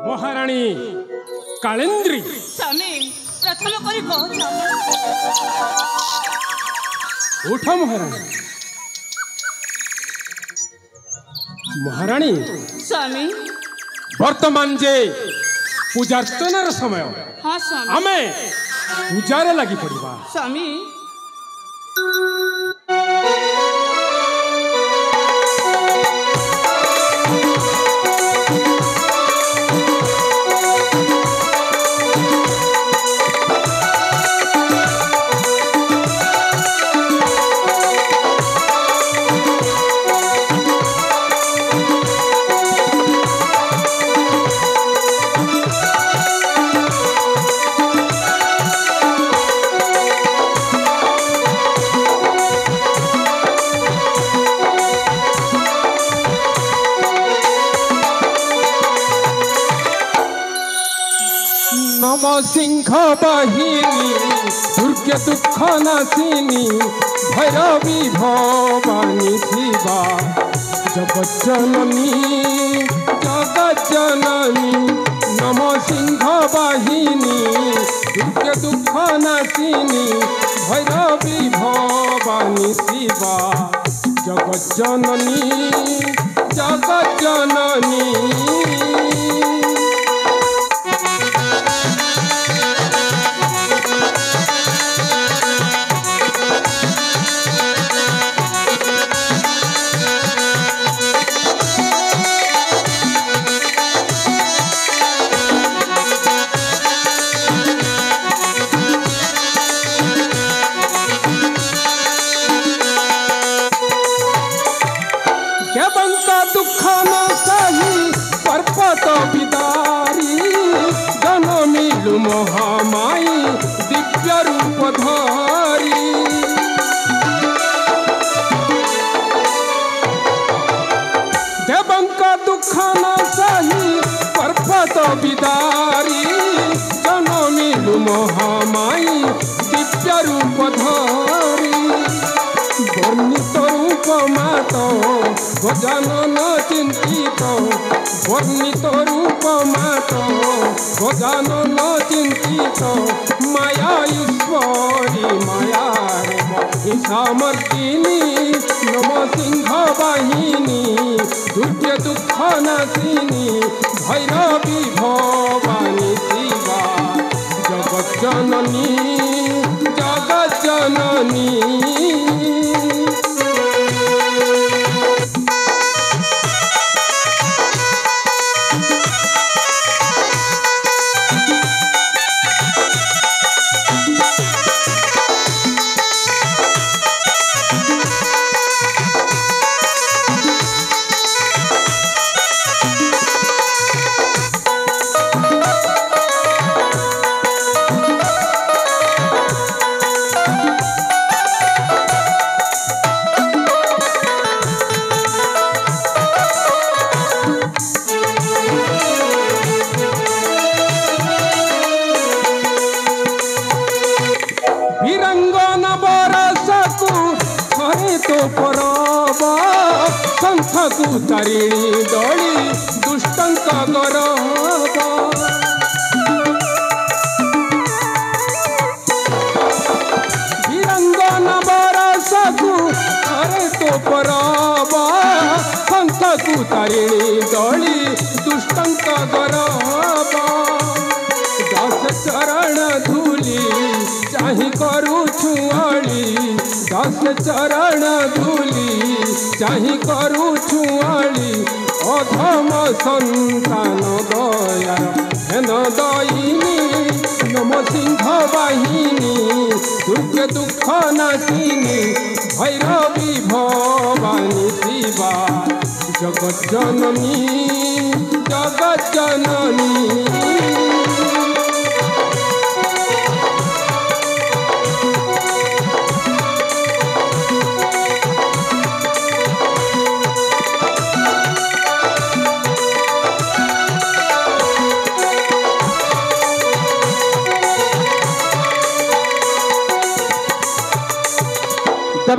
महाराणी कालेंद्री स्वामी प्रथम करी कह उठ महाराणी। महाराणी स्वामी वर्तमान जे पूजार्चनार समय हाँ स्वामी आमे पूजारे लगी पड़िबा। स्वामी सिंह बाहिनी दुर्गे दुख नासिनी भैरवी भवानी शिवा जगज्जननी जगज्जननी नम सिंह बाहिनी दुर्गे दुख नासिनी भैरवी भवानी शिवा जगज्जननी जगज्जननी। दुख न सही पर्वत बिदारी जन मिलु महामाई दिव्य रूप धारी। देवंका दुख न सही पर्वत बिदारी जन मिलु महामाई दिव्य रूप धारी। वर्णित रूप मात गजानन चिंतित वर्णित रूप मात गजानन चिंतित माया ईश्वरी माया सामर्थिनी नम सिंह वाहिनी दुर्गे दुख नासिनी भैरवी भवानी शिवा जगज्जननी जगज्जननी। संथकु तारिणी दली दुष्टंक गरब वीरंगन बरसकु हरे तो परब संथकु तारिणी दली दुष्टंक गरब। दस चरण धूली चाहि करू छुआली दस चरण धूली चाहि करू छुआली अधम संतान दयार हेन दयिनी नम सिंह वाहिनी दुर्गे दुख नासिनी भैरवी भवानी शिवा जगज्जननी जगज्जननी।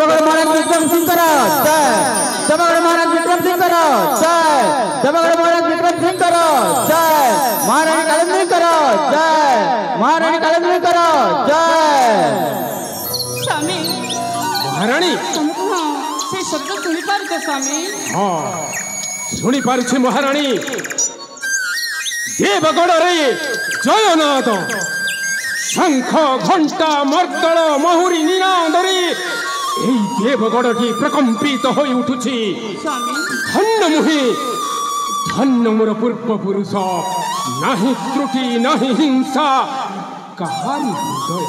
महाराज विक्रम सिंह करो जय महाराज विक्रम सिंह करो जय स्वामी हाँ शुणी पारुछि महाराणी देवगढ़ रे जयनाथ शंख घंटा मर्दल महुरी निनादरे এই দেবগড়টি প্রকম্পিত হয়ে উঠুছি स्वामी ধন্য মুহি ধন্য মোর পূর্বপুরুষ নাহি ত্রুটি নাহি হিংসা কাহারি হৃদয়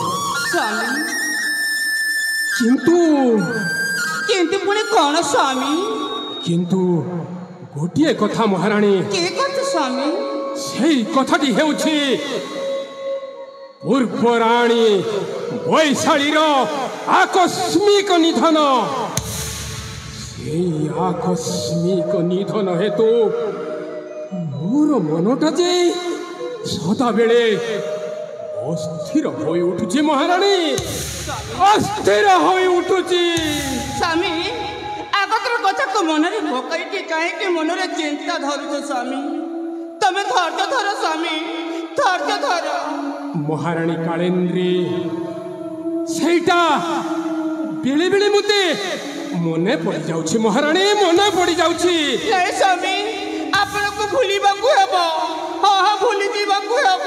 स्वामी কিন্তু কিন্তু পুଣି କଣ स्वामी কিন্তু ଗୋଟିଏ କଥା ମହାରାଣୀ কে কথা स्वामी সেই কথাটি ହେଉଛି ପୂର୍ବରାଣୀ ବୈଶାଳୀର আকস্মিক নিধন সেই আকস্মিক নিধন হেতু মোর মনটা যে সদাবেলে অস্থির হয়ে উঠুছি মহারাণী অস্থির হয়ে উঠুছি स्वामी আগতର କଥାକୁ ମନରେ ପକାଇକି କାହିଁକି ମନରେ ଚିନ୍ତା ଧରୁଛ स्वामी ତମେ ଧୈର୍ଯ୍ୟ ଧର स्वामी ଧୈର୍ଯ୍ୟ ଧର ମହାରାଣୀ କାଳେନ୍ଦ୍ରୀ ସେଇଟା ବେଳେ ବେଳେ ମୋତେ ମନେ ପଡ଼ିଯାଉଛି ମହାରାଣୀ ମନେ ପଡ଼ିଯାଉଛି ନାଇଁ ସ୍ୱାମୀ ଆପଣଙ୍କୁ ଭୁଲିବାକୁ ହେବ ହଁ ହଁ ଭୁଲି ଯିବାକୁ ହେବ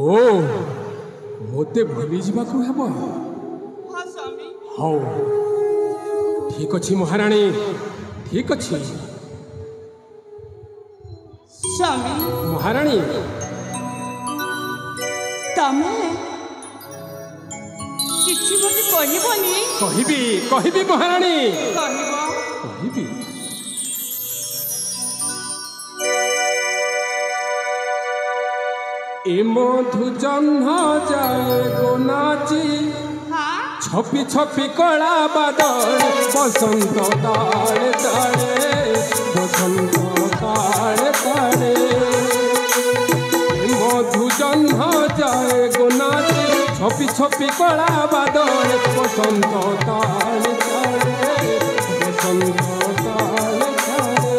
ଓ ମୋତେ ଭୁଲି ଯିବାକୁ ହେବ ହଁ ସ୍ୱାମୀ ହଉ ଠିକ ଅଛି ମହାରାଣୀ ଠିକ ଅଛି ସ୍ୱାମୀ ମହାରାଣୀ ତମେ କିଛି ମୋତେ କହିବନି କହିବି କହିବି ମହାରାଣୀ କହିବ କହିବି এ মধু জহ্ন যায় গোনাচি ହଁ ছপি ছপি কলা বাদল বসন্ত তাড়ে তাড়ে বসন্ত তাড়ে তাড়ে এ মধু জহ্ন যায় গোনাচি ছপি ছপি কলা বাদল বসন্ত তাড়ে তাড়ে বসন্ত তাড়ে তাড়ে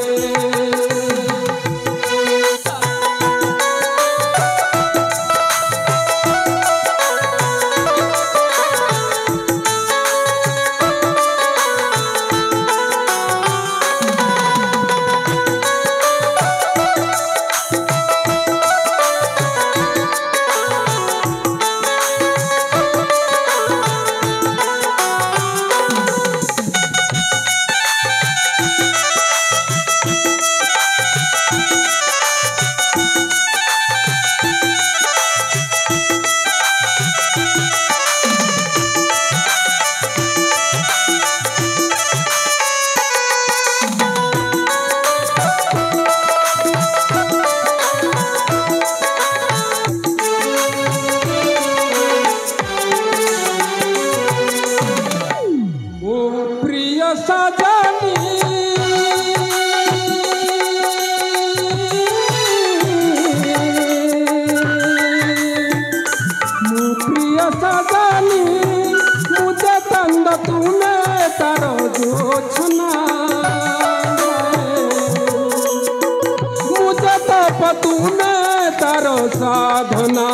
সাধনা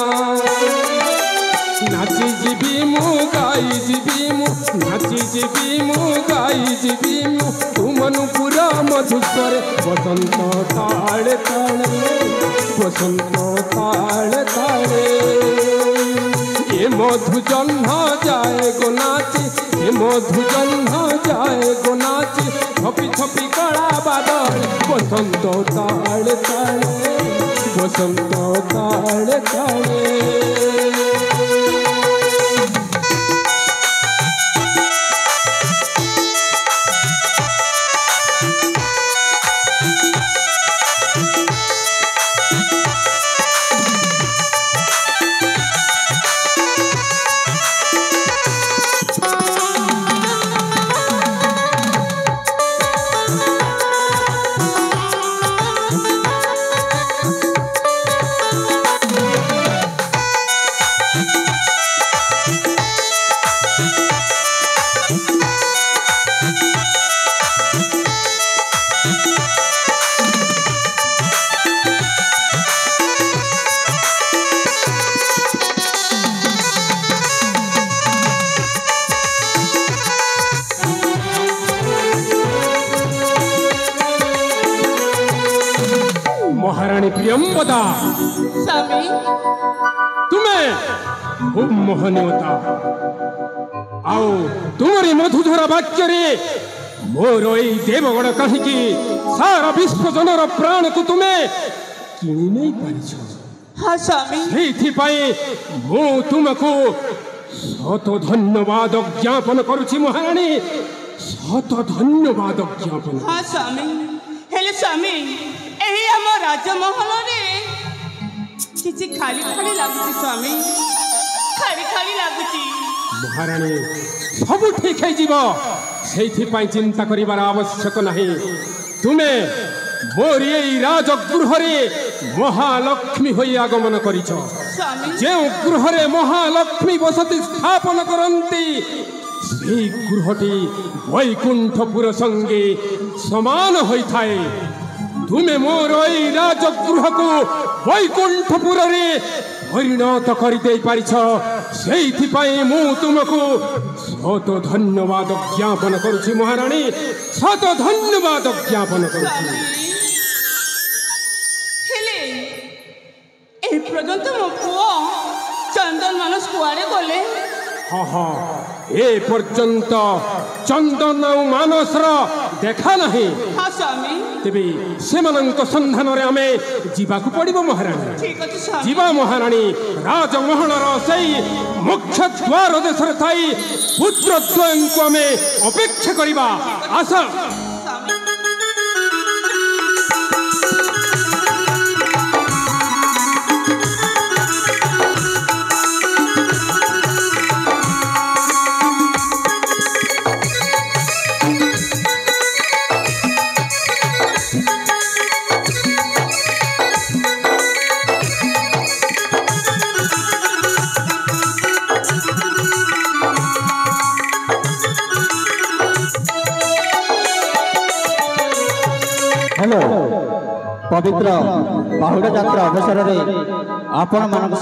নাচি যাবি মু গাই যাবি মু নাচি যাবি মু গাই যাবি মু তুমনু পুরা মধুস্বরে বসন্ত তাড়ে তাড়ে বসন্ত তাড়ে তাড়ে এ মধু জহ্ন যায় গো নাচি এ মধু জহ্ন যায় গো নাচি ছপি ছপি কলা বাদল বসন্ত তাড়ে তাড়ে বসন্ত তাড়ে তাড়ে महाराणी प्रियंवदा स्वामी तुम्हें खूब मोहनीयता आओ तुम्हारी मधुधरा वाक्य रे मोर एई देवगण कहीं सारा विश्व जनर प्राण को तुम्हें किणी नहीं पारिछ। हाँ स्वामी ସେଇଥିପାଇଁ ମୁଁ ତୁମକୁ ଶତ ଧନ୍ୟବାଦ ଜ୍ଞାପନ କରୁଛି ମହାରାଣୀ, ଶତ ଧନ୍ୟବାଦ ଜ୍ଞାପନ। हाँ स्वामी हेले स्वामी यही आम राजमहल रे किसी खाली खाली लगुच स्वामी, खाली खाली लगुच। ମହାରାଣୀ ସବୁ ଠିକ ହେଇଯିବ, ସେଇଥିପାଇଁ ଚିନ୍ତା କରିବାର ଆବଶ୍ୟକ ନାହିଁ। ତୁମେ मोर एई राजगृहरे महालक्ष्मी होई आगमन करिछ। स्वामी जे गृहरे महालक्ष्मी बसति स्थापन करन्ति सेई गृहटी वैकुंठपुर संगे समान होई थाए। तुमे मोर एई राजगृह को वैकुंठपुर रे परिणत करि देई पारिछ, सेइथिपाई मु तुमको शत धन्यवाद ज्ञापन करुछि महाराणी, शत धन्यवाद ज्ञापन करुछि। ए पर्यंत मो पुओ चंदन मानस कुआरे गले? हाँ हाँ ए पर्यंत चंदन और मानसर देखा नहीं। हाँ स्वामी तेबे सेमानंक सन्धान रे हमें जीवाकू पड़िबो महाराणी। ठीक अछि स्वामी जीवा महाराणी राजमहलर सेई मुख्य द्वार देशरे थाई पुत्र द्वयं को हमें अपेक्षा करिबा। आशा हेलो पवित्र बाहुड़ा यात्रा अवसर में आपण मानक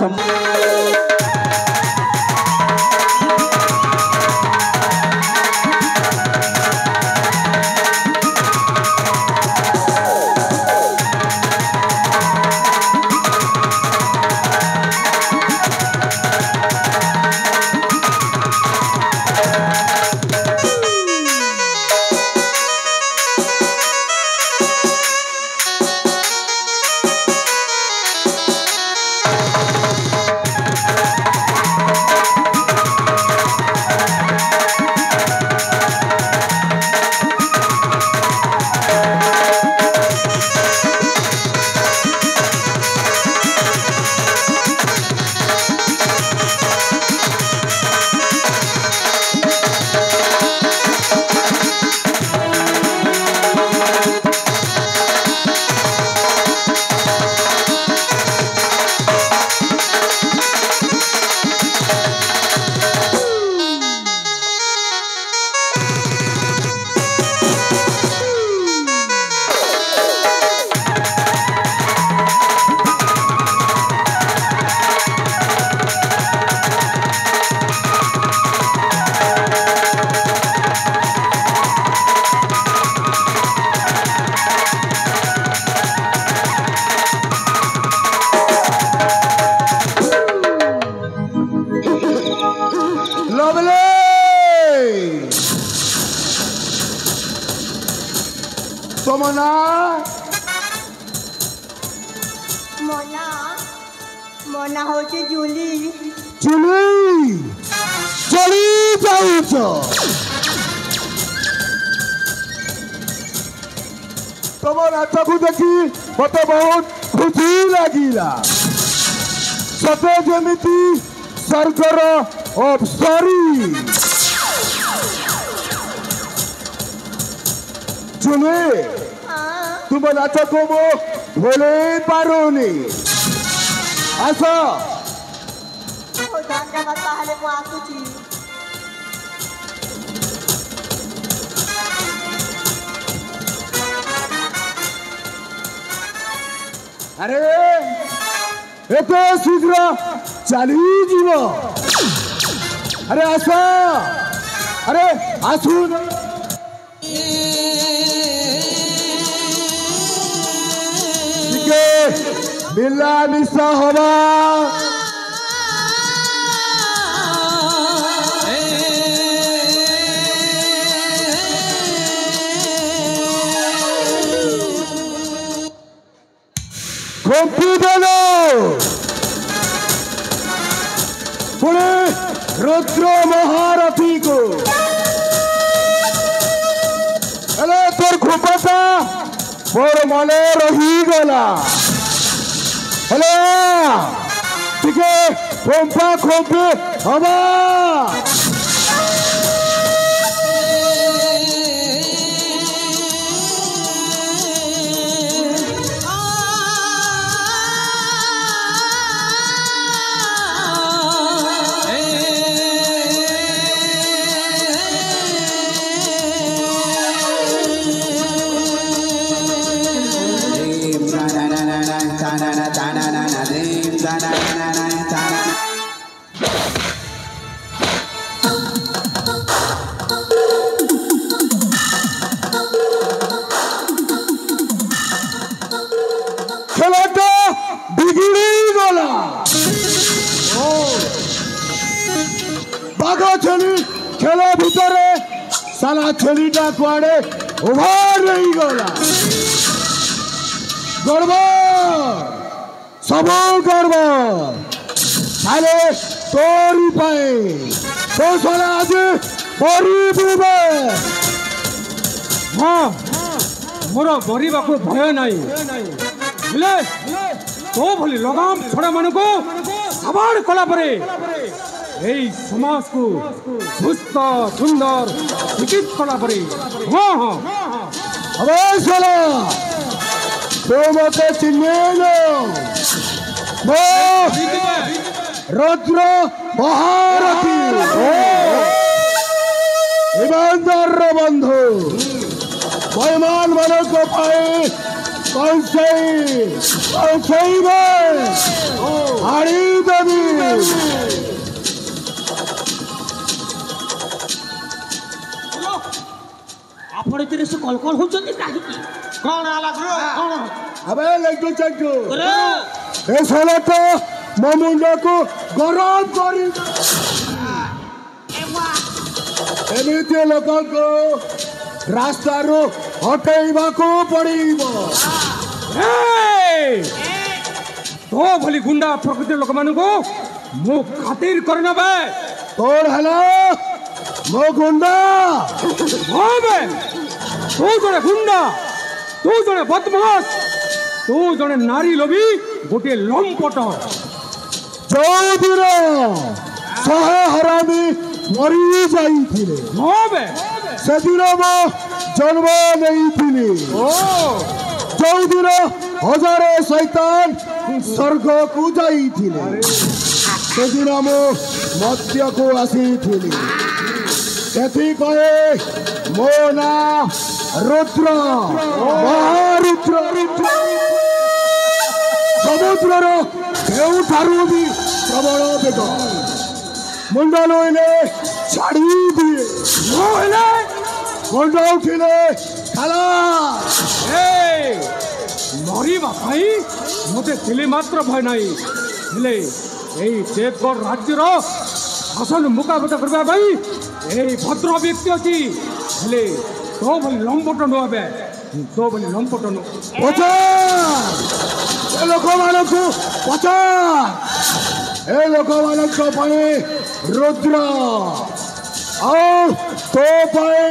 मना मना मना होचे जुली चुली चली जाऊच तुम नाच को देखी मत बहुत खुशी लगिला सते जमिति स्वर्गर अप्सरी चुली तुम नाच को मो भूले पारोनी आस धन्यवाद ताहले मु आसुची अरे एते शीघ्र चली जीव अरे आस अरे आसुन मिलामिशा हवा पुणे रुद्र महारथी को अरे तोर खोपता मोर मने रही गला हेलो ठीक है खोपा खोपे हवा खेलटा बिगड़ी गला बाघ छेली खेल भितर साला छेलीटा कुआड़े उभार नहीं गला गड़बड़ सब गड़बड़ साले तोरी पाए तो साला आज बड़ी बुबे हाँ मोर बरीबा को भय नहीं हेले तो भली लगाम छड़ा मान को सवार कला परे এই समाज को सुस्त सुंदर शिक्षित कला परे हाँ हाँ अबे साला तो मते चिन्हे लो रुद्र महारथी ईमानदार बंधु बेईमान वालों को पाए कौन से हाड़ी देवी ଆପଣ ଏଥିରେ ସେ କଲ କଲ ହଉଛନ୍ତି କାହିଁକି କଣ ହେଲା କଣ अबे लड्डू चड्डू ए साला तो ମୋ ମୁଣ୍ଡକୁ ଗରମ କରି ଏମିତି ଲୋକଙ୍କୁ ରାସ୍ତାରୁ ହଟେଇବାକୁ ପଡ଼ିବ तो भली गुंडा प्रकृति लोक मान को मु खातिर कर नबे तोर हला ମୋ ଗୁଣ୍ଡା हाँ बे तू जड़े गुंडा तू जड़े बदमाश तू जड़े नारी लोभी गोटे लंपट चौदिन शहे हरामी मरी जाइथिले हाँ बे सेदिन मो जन्म नेइथिली चौदिन हजारे शैतान स्वर्ग को जाइथिले सेदिन मो मध्य को आसीथिली सेथि कहे मो ना रुद्र महारुद्र समुद्रर केउठारू भी प्रबल बेग मुंड नोइले छाड़ी दिए नोइले मुंड उठिले खाला मरीबा भाई मते थिले मात्र भय नहीं हेले एई देवगढ़ राज्यर शासन मुकाबला करबा भाई एई भद्र व्यक्ति अछि हेले तो भली लंपट नुआबे तो भली लंपट नु पचार ए लोक मानकु पचार ए लोक मानक पाए रुद्र और तो पाए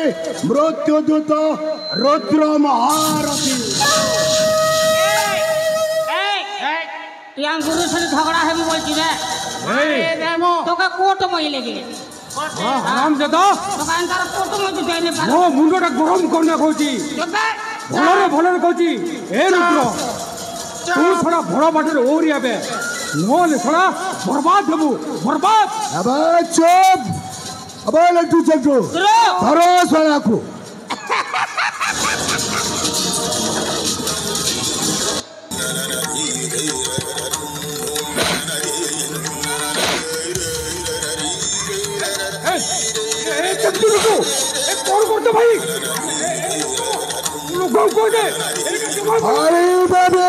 मृत्युदूत रुद्र महारथी यहाँ गुरु से झगड़ा है बोल रे तो का कोट मई लगे आराम जदा तो का अंतर कोट मई जाने पार वो मुंडटा गरम करना कहची भलरे कहची ए रुद्र तू थोड़ा बड़ा बाटर ओरी आबे नोले थोड़ा बर्बाद हेबू बर्बाद अबे चुप अबे लड्डू चड्डू धरो साला को चड्डू रुको कौन करते भाई लोग को दे अरे बाबू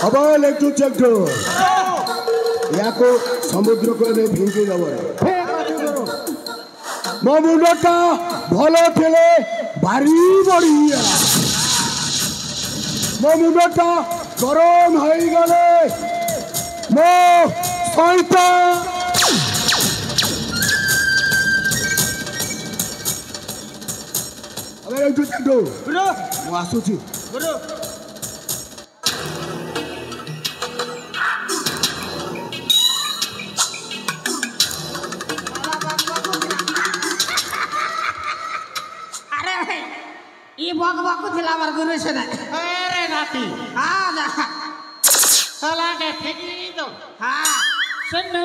अबल एक चेक दो या को समुद्र को ने भिंगी दब मो मुंडटा भलो थिले भारी बढिया मो मुंडटा गरम होई गले मो सहिता अबे एक चेक दो ब्रो मो आसुची ब्रो ये बक थिला बार गुरु से ना अरे नाती हाँ जा साला के फेंकी दो हाँ सुन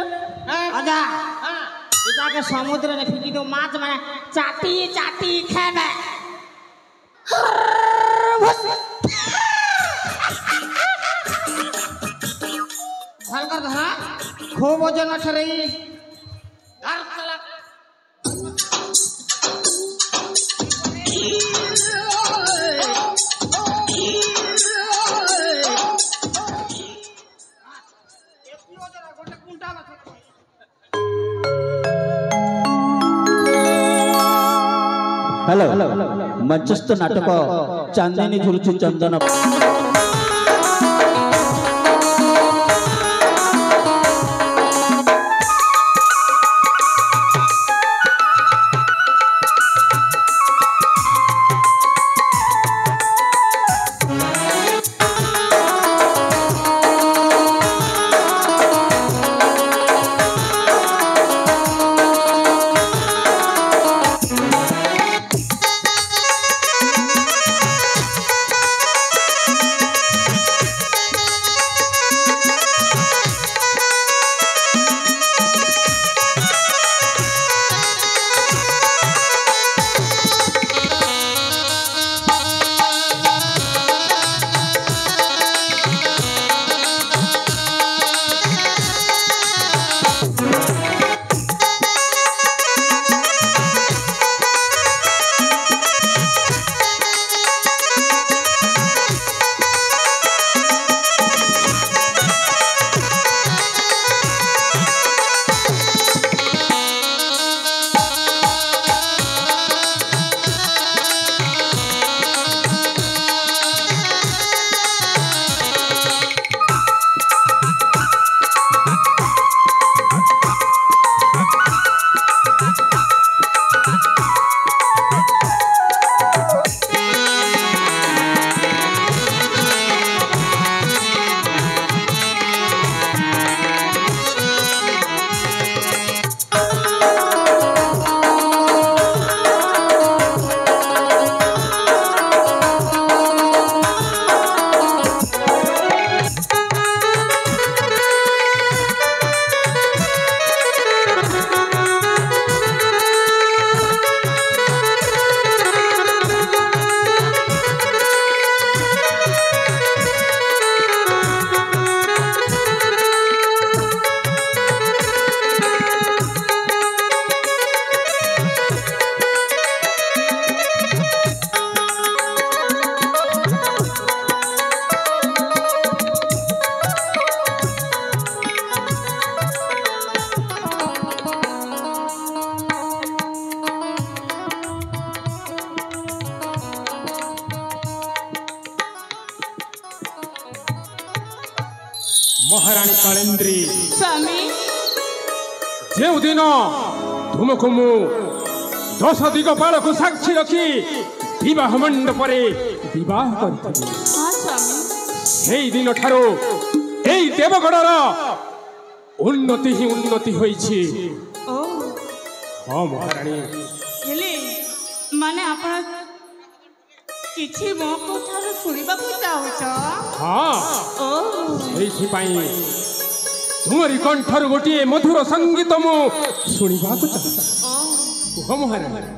आजा हां इता के समुद्र ने फेंकी दो माछ माने चाटी चाटी खाना भल कर धा खूब वजन अठरई घर साला हेलो मंचस्थ नाटक चांदनी झुरुचु चंदन महाराणी कालेंद्री स्वामी जो दिन तुमको मु 10 दिगपाल को साक्षी रखी विवाह मंडप विवाह करी हाँ स्वामी दिन ठारो एई देवगढ़र उन्नति ही उन्नति होईछि। ओ हाँ महाराणी हेले माने आपण किछि मो कथा सुनिबा को चाहछ हाँ ओ एइथिपाई तुमरी कंठर गोटे मधुर संगीत मु शुणा चाहता महाराणी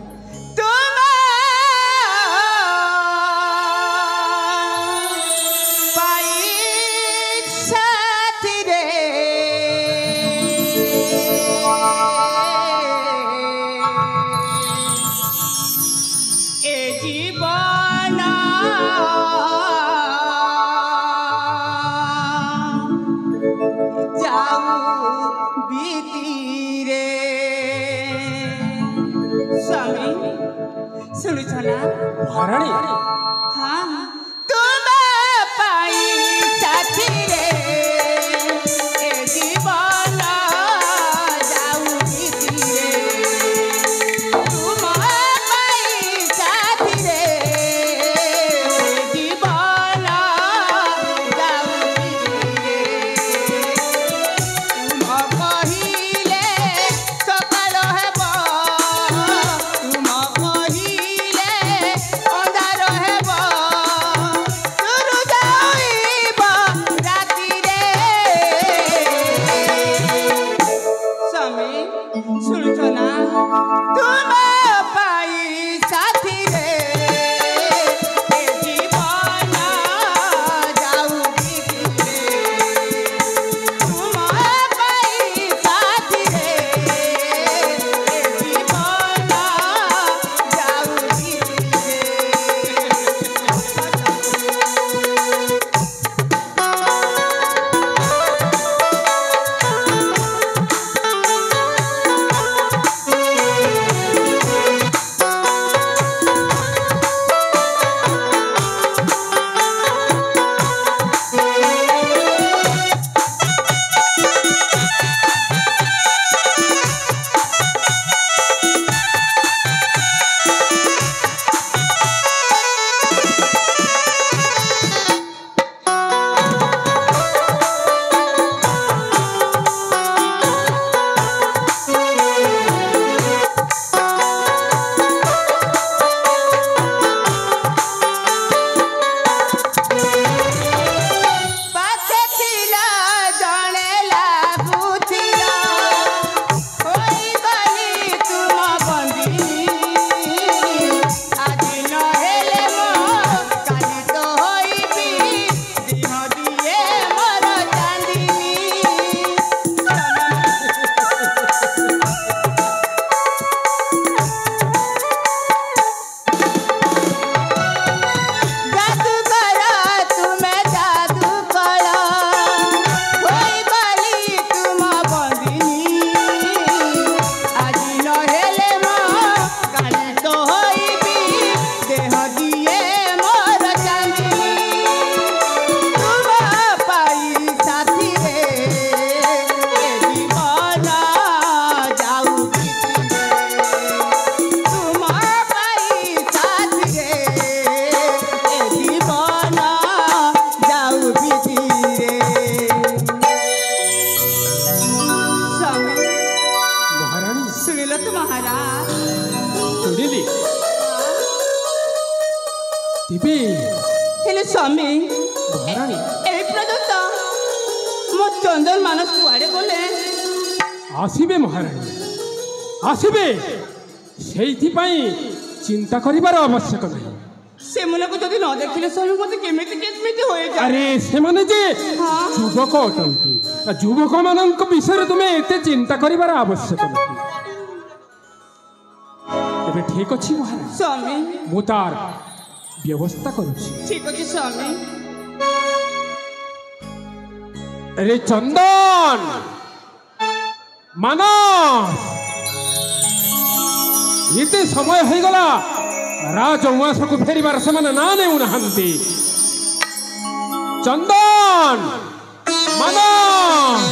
स्वामी सुनिछ ना महारानी हाँ तुम पाई साथी रे ए जीवन जाऊ बीतीरे तुम पाई साथी रे जीवन जाऊ बीतीरे तुम कहिले सकाळ हेब तुम कहिले अंधार हेब सुरु जाइब राति रे स्वामी सुनुछ ना तुम पाई साथी रे ए जीवन जाऊ बीतीरे तुम पाई साथी रे ए जीवन जाऊ पाखे थिला जणे लागुथिला होई गली तुम बंदी आज न हेले मो काली तो होइबी दिह दिए मोर चांदिनी जादू करा तुम्हें जादू करा होई गली तुम बंदिनी आज न हेले मो काली तो होइबी देह दिए मोर चांदिनी तुम पाई साथी रे ए जीवन जाऊ बीतीरे तुम पाई साथी रे ए जीवन जाऊ बीतीरे स्वामी महारानी सुनिल तो महाराज ଶୁଣିଲି ଦିବି ହେଲେ ସ୍ୱାମୀ ମହାରାଣୀ এই পর্যন্ত ମୋ ଚନ୍ଦନ ମାନସ କୁଆଡ଼େ ଗଲେ ଆସିବେ ମହାରାଣୀ ଆସିବେ ସେଇଥିପାଇଁ ଚିନ୍ତା କରିବାର ଆବଶ୍ୟକ ନାହିଁ ସେମାନଙ୍କୁ ଯଦି ନ ଦେଖିଲେ ସ୍ୱାମୀ ମୋତେ କେମିତି କେମିତି ହୋଇଯାଏ ଆରେ ସେମାନେ ଯେ ହଁ। ଯୁବକ ଅଟନ୍ତି ଯୁବକମାନଙ୍କ ବିଷୟରେ ତୁମେ ଏତେ ଚିନ୍ତା କରିବାର ଆବଶ୍ୟକ ନାହିଁ ଏବେ ଠିକ ଅଛି ମହାରାଣୀ ସ୍ୱାମୀ ମୁଁ ତାର ବ୍ୟବସ୍ଥା କରୁଛି ଠିକ ଅଛି ସ୍ୱାମୀ रे चंदन मानस एते समय हो गला राजउआस को फेरिबार से ना नेउना चंदन मानस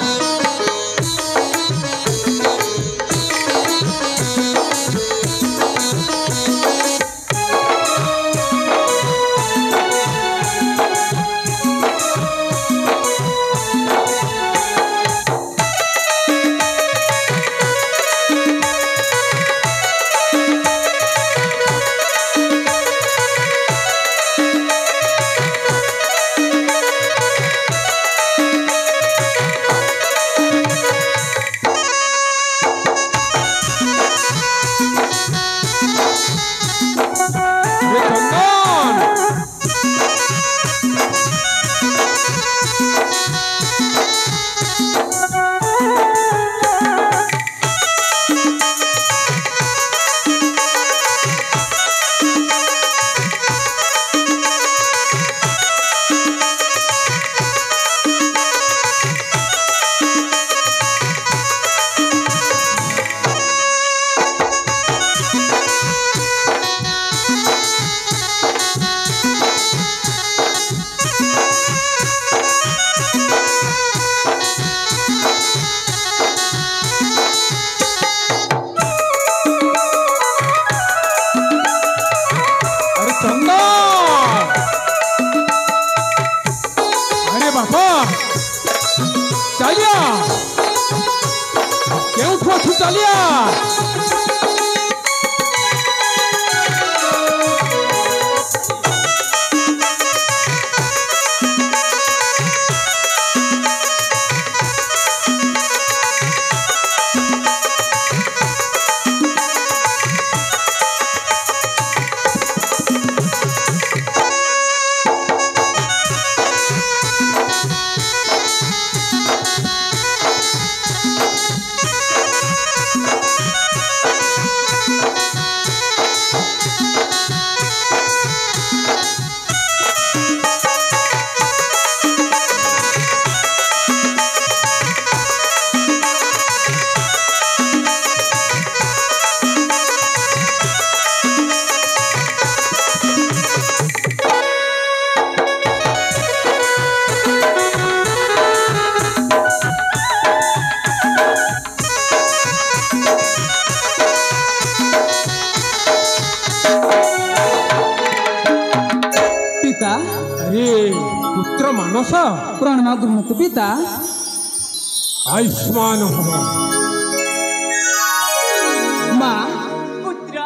अरे पुत्र मानस प्रणाम गृहतु पिता। आयुष्मान भव। माँ पुत्र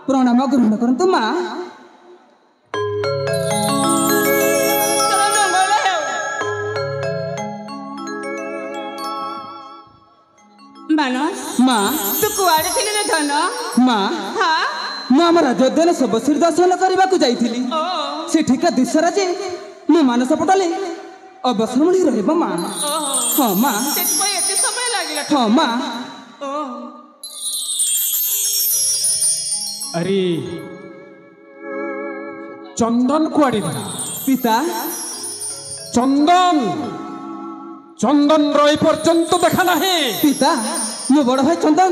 प्रणाम ग्रहण करतु माँ। मानस माँ तू कुआड़े थे रे धन माँ हाँ ମୁଁ ଆମ ରାଜୋଦ୍ୟାନ ଶବଶ୍ରୀ ଦର୍ଶନ କରିବାକୁ ଯାଇଥିଲି। ସେଠିକା ଦୃଶ୍ୟରା ଯେ ମୁଁ ମାନସ ପଟାଲେ ଅବସର ମିଳି ରହିବ ମା। ହଁ ମା। ସେଥିପାଇଁ ଏତେ ସମୟ ଲାଗିଲା। ହଁ ମା। अरे चंदन कुआड़े गला पिता चंदन चंदन रही पर्यंत देखा नहीं। पिता ମୋ ବଡ଼ ଭାଇ ଚନ୍ଦନ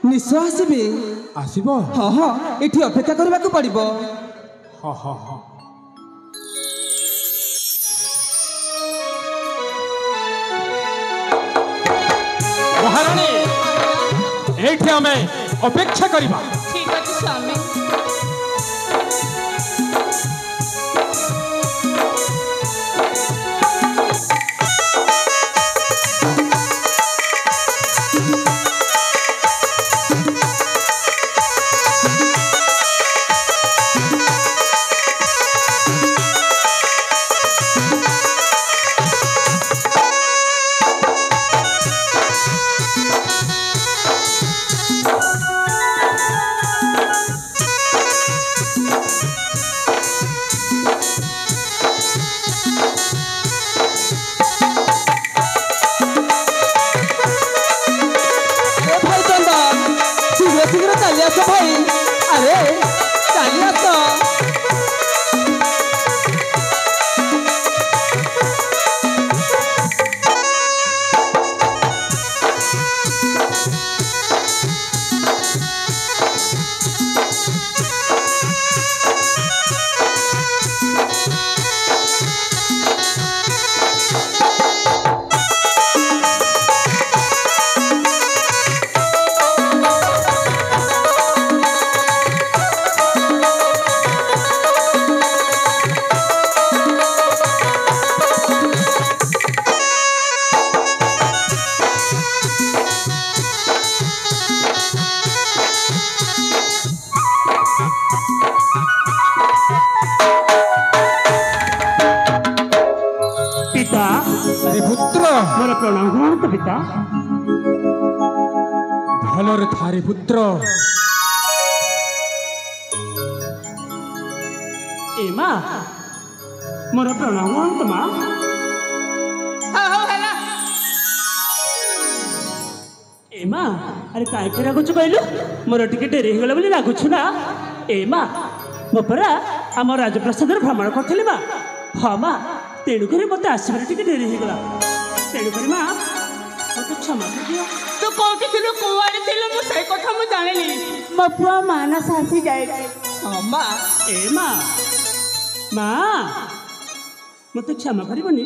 ନିଶ୍ଚୟ ଆସିବେ। आसिब ହଁ ହଁ ଏଠି ଅପେକ୍ଷା କରିବାକୁ ପଡ଼ିବ। हाँ हाँ हाँ महारानी एठी हमें अपेक्षा करिबा। ठीक अछि स्वामी। प्रणाम ग्रहण पिता। भलरे थारे पुत्र ए माँ मोर प्रणाम ग्रहण तो माँ। ए माँ अरे कहीं लगुच कहलु मोर टिके डेरी होगला बोली लगुच ना। ए माँ मो परा आम राजप्रसाद भ्रमण करी माँ। हाँ माँ तेणुक मत आसबार टिके डेरी होगला तेणुक माँ मत क्षमा कर दियो। तू कौटी थिलु कुआरे थिलु मु से कथा मु जानिली मो पुआ मानस आसी जाय। हाँ माँ। ए माँ माँ मत क्षमा करबनी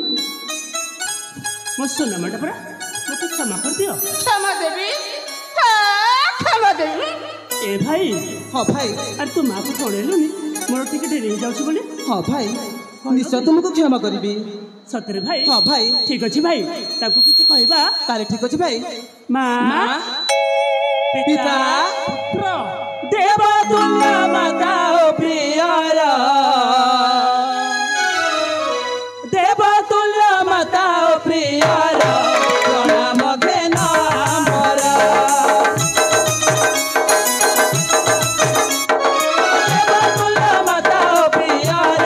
मो सोना माटा परा मत क्षमा कर दियो। क्षमा देवी हाँ क्षमा देवी। ए भाई हाँ भाई अरे तू माँ को पढ़ेलुनी मोर टिके डेरी हो जाउछ बोली। हाँ भाई निश्चय तुमको क्षमा करी। सतरे भाई। हाँ भाई ठीक अच्छे भाई ताकू किछ कहबा तारे ठीक अच्छे भाई। माँ पिता देव तुल्य माता प्रियर देव तुल्य माता प्रियर प्रणाम घेना मोरा। देव तुल्य माता प्रियर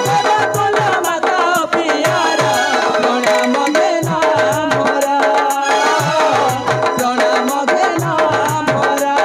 देव तुल्य माता प्रियर प्रणाम घेना मोरा प्रणाम घेना मोरा।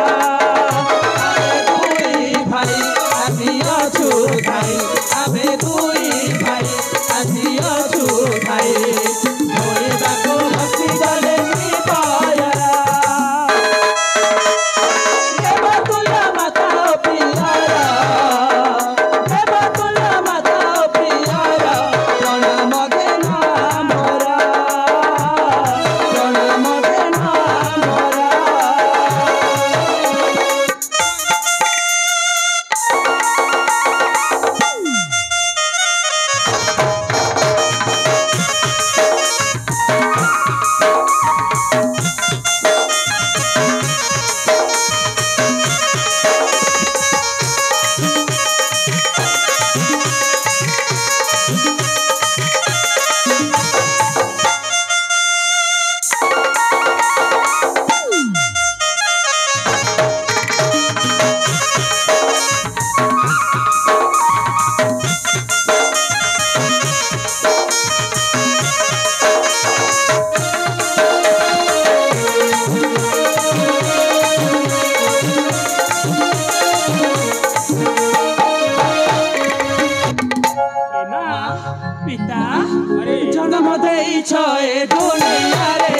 छे दुनिया रे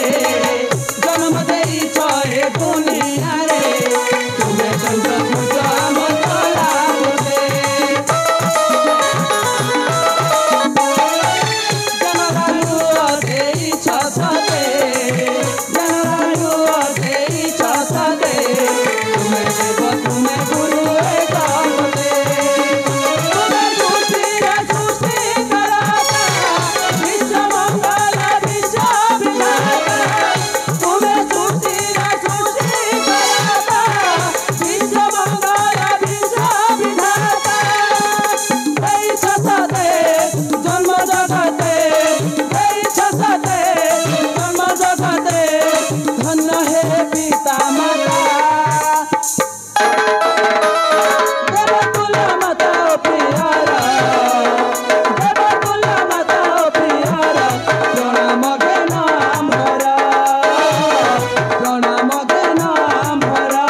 जन्म देई छे दुनिया रे तुम्हें चंद्र पूजा मतला बोले जनरायु देई छसते जनरायु देई छसते तुम्हें देव तुम्हें गुरु गावते तुम्हें सृष्टि कराता विश्व मंगल विश्व विधाता तुम्हें सृष्टि कराता विश्व मंगल विश्व विधाता देई छसते जन्म जगते देई छसते जन्म जगते धन्य हे पिता माता देवकुल माता प्रियारा देवकुल माता प्रियारा प्रणाम गे नाम भरा प्रणाम गे नाम भरा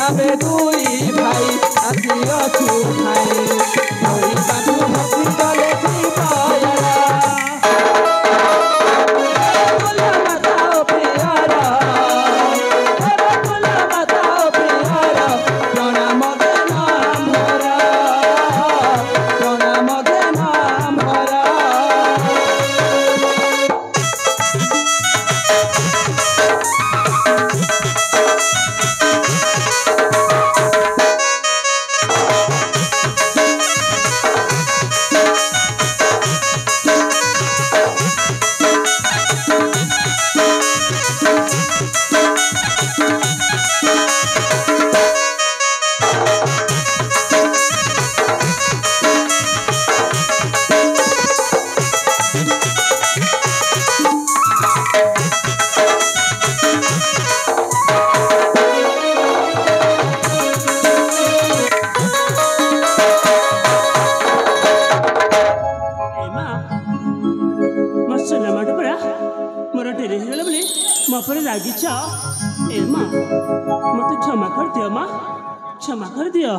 आबे दुई भाई आसियाछु भाई दुई साधु भक्ति चले कृपायरा देवकुल माता प्रियारा देवकुल माता प्रियारा प्रणाम गे नाम भरा प्रणाम गे नाम भरा मोर डेरी हो बोली मो पर रागिच ए माँ मत क्षमा कर दियो माँ क्षमा कर दियो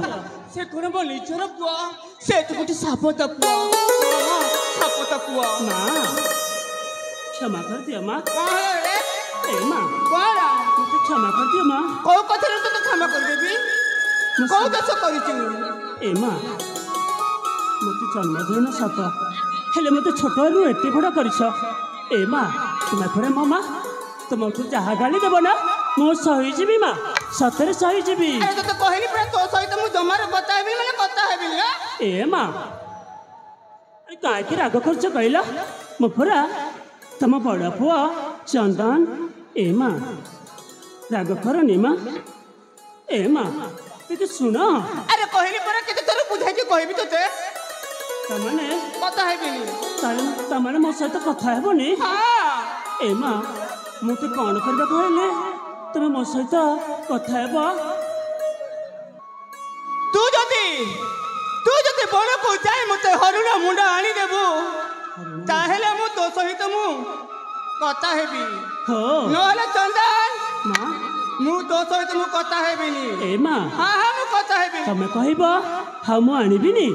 से कौन मो निजर पुआ से तो गोटे सापत पुआ सापत पुआ माँ क्षमा कर दियो माँ ए माँ कौन मत क्षमा कर दियो माँ कौ कथर तो क्षमा कर देबी कौ दस करिछु ए माँ मत जन्मदिन सत हेले मत छोट रु एते बड़ करछ ए माँ तुम थोड़े मो माँ तुम जहाँ गाली देव ना मो सही जीवी माँ सतरे सही जीवी अरे तो कहली पर तो सहित मु जमार बताइबी माने कथा हेबी ना ए माँ काहे राग करछ कहला मो पुरा तुम बड़ पुआ चंदन ए माँ राग करनी माँ ए माँ ते सुन अरे कहली पर केते तोर बुझाई के कहबी तोते तमने कथा हेबी तमने मो सहित कथा हेबनी हां ए माँ मुझे कौन करबा कहले तुम मो सहित कथा हेब तू जति बड़ को जाय मते हरुणा मुंडा आनी देबू ताहेले मु तो सहित मु कथा हेबी हो नहले चंदन माँ मु तो सहित मु कथा हेबिनी ए माँ हां हां मु कथा हेबी तमे कहब हाँ मु आनिबिनी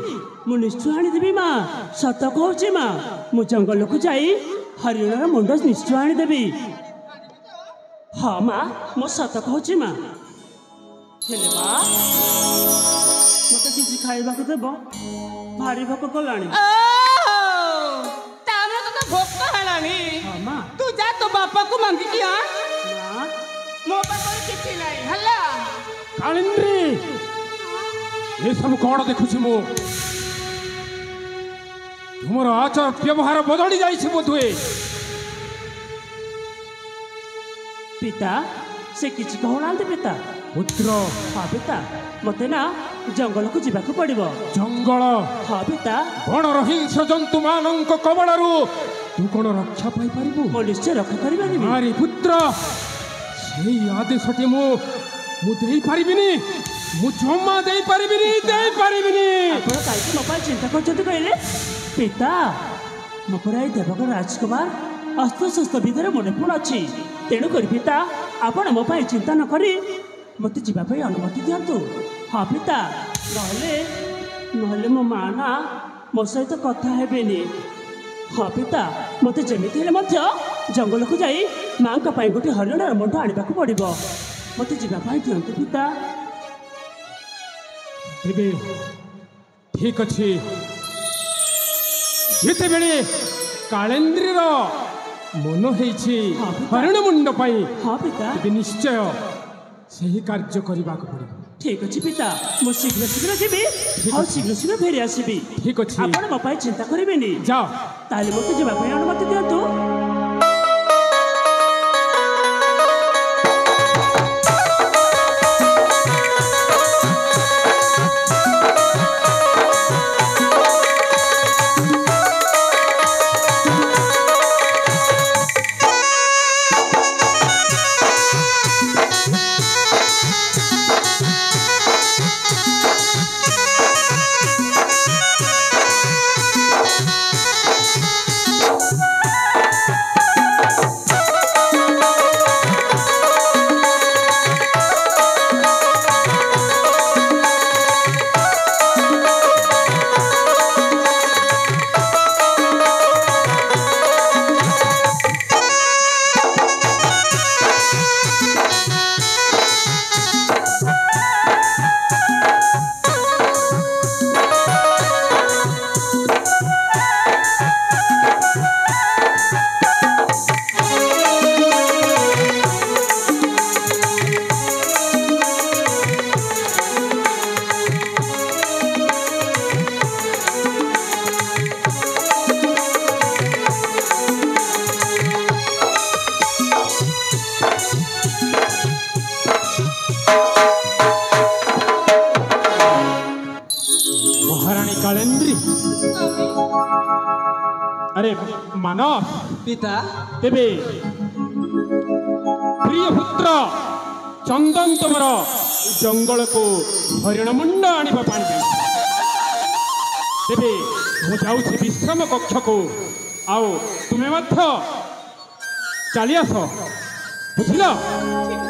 मु निश्चय आनीदेवी माँ सत कहूँ माँ मु जंगल को जाई हरिणर मुंड निश्चय आनीदेवी हाँ माँ मो सत कहूँ माँ हेले माँ मत किसी खाइबा को देव भारी भोक कलानी तामरा तो भोक हेलानी हाँ माँ तू जा तो बापा को मांगी कि हां माँ मो पाखरे किछि नाही हल्ला कालिंद्री ये सब कौन देखुछि मो तुमर आचार व्यवहार बदली जाइछि बोधुए पिता से किछि कहउनांती पिता पुत्र हाँ पिता मते ना जंगल को जीवा को पड़िबो जंगल हाँ पिता बणर हिंस्र जंतु मानक कबड़रू तू कौन रक्षा पाई पारिबु मो निश्चय रक्षा करिबानी मारी पुत्र सेई आदेशटी मु देई पारिबिनी मु जम्मा देई पारिबिनी आपण काई मो पाई चिंता करछथि कहले पिता मो पराई देवक राजकुमार अस्त्र शस्त्र विधर मन पूर्ण अच्छी तेणु कर पिता आपण मो पाई चिंता न करी मते जीवा पाई अनुमति दियंतु हाँ पिता नहले नहले मो माँ ना ମୋ ସହିତ କଥା ହେବେନି। ହଁ ପିତା, ମୋତେ ଯେମିତି ହେଲେ ମଧ୍ୟ ଜଙ୍ଗଲକୁ ଯାଇ ମାଙ୍କ ପାଇଁ ଗୋଟେ ହରିଣର ମୁଣ୍ଡ ଆଣିବାକୁ ପଡ଼ିବ। ମୋତେ ଯିବା ପାଇଁ ଦିଅନ୍ତୁ ପିତା। ତେବେ ଠିକ୍ ଅଛି। ଯେତେବେଳେ କାଳେନ୍ଦ୍ରୀର ମନ ହେଇଛି ହରିଣ ମୁଣ୍ଡ ପାଇଁ, ହଁ ପିତା। ତେବେ ନିଶ୍ଚୟ ସେହି କାର୍ଯ୍ୟ କରିବାକୁ ପଡ଼ିବ। ଠିକ୍ ଅଛି ପିତା, ମୁଁ ଶୀଘ୍ର ଶୀଘ୍ର ଯିବି ଆଉ ଶୀଘ୍ର ଶୀଘ୍ର ଫେରି ଆସିବି। ଠିକ୍ ଅଛି, ଆପଣ ମୋ ପାଇଁ ଚିନ୍ତା କରିବେନି। ଯାଅ। ତାହେଲେ ମୋତେ ଯିବା ପାଇଁ ଅନୁମତି ଦିଅନ୍ତୁ। अरे मानव पिता तेबे प्रिय पुत्र चंदन तुमर जंगल को हरिण मुंड आनिबा पानी तेबे मु जाउछि विश्राम कक्ष को आओ तुम्हें मध्य चली आस बुझिल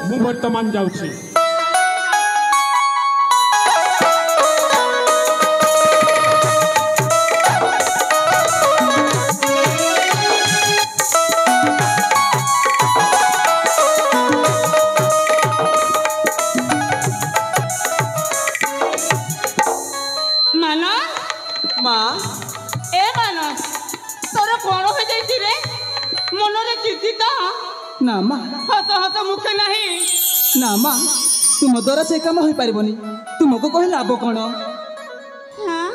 मु वर्तमान जाउछि। ना माँ हस हस मुखे नहीं ना माँ तुम द्वारा से काम हो पारिबनी तुमको कह लाभ कौन हाँ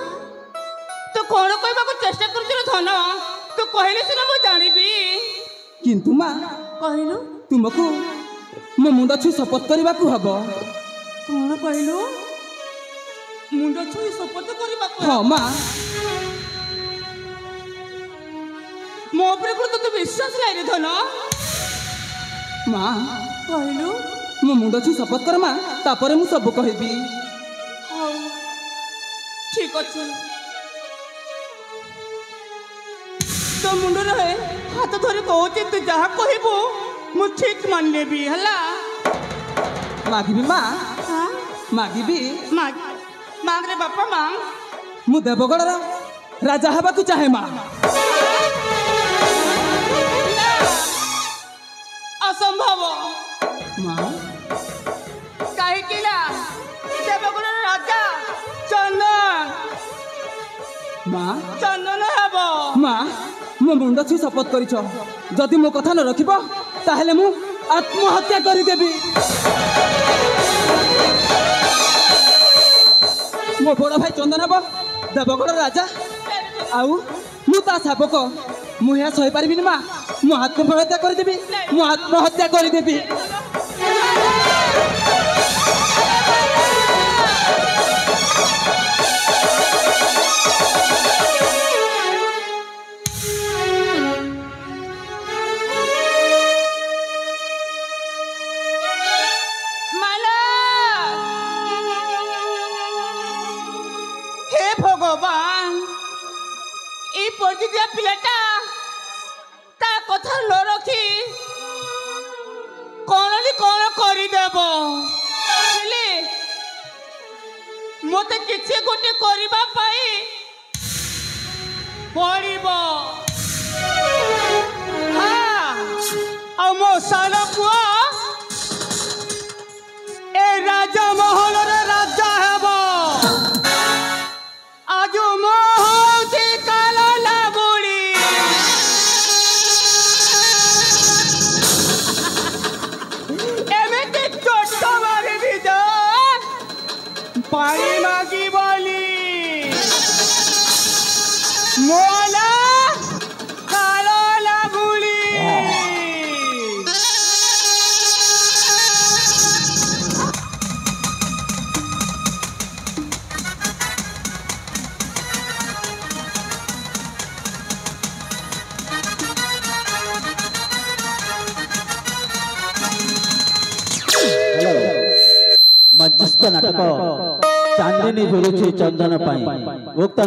तो कौन कहबा चेष्टा कर धन तो कहले सिना मु जानिबी किंतु माँ कहलु तुमको मो मुंड छु शपथ करबा को हबो कौन कहलु मुंड छु शपथ करबा को हां माँ मो ऊपर को तो विश्वास नहीं रे धन माँ कहलु मो मुंड छु शपथ कर माँ तापर मु सब कहबी हां ठीक अछि तो मुंड रहे हाथ धरे कहते तू जहा कहबो मु ठीक मान लेबी हला मागिबी माँ हां मागिबी मांग रे बापा मांग मु देवगढ़ राजा हबा को चाहे माँ असंभव माँ कहीं कि ना देवगुण राजा चंदन माँ चंदन हब माँ मो मुंड छु शपथ करिछ जदि मो कथा न रखिब ताहेले मु आत्महत्या करि देबी मो बड़ भाई चंदन हब देवगुण राजा आउ मु ता साबक मु हे सही पारिबिनी माँ मु आत्महत्या करदेबी मु आत्महत्या करदेबी हे भगवान ए परिदिया पिलाटा कथा न रखी कौन कौन करदेव मत किसी गोटे करने पड़ब मो सान पुआ ए राजा महल राजा हेब आज मो हूँ काल लाबुड़ी एमती चोट मारिबी जो पानी मागी बोली मोला कालो लाबुड़ी मध्यस्थ नाटक चांदनी झुलुछि चंदन पाई उक्त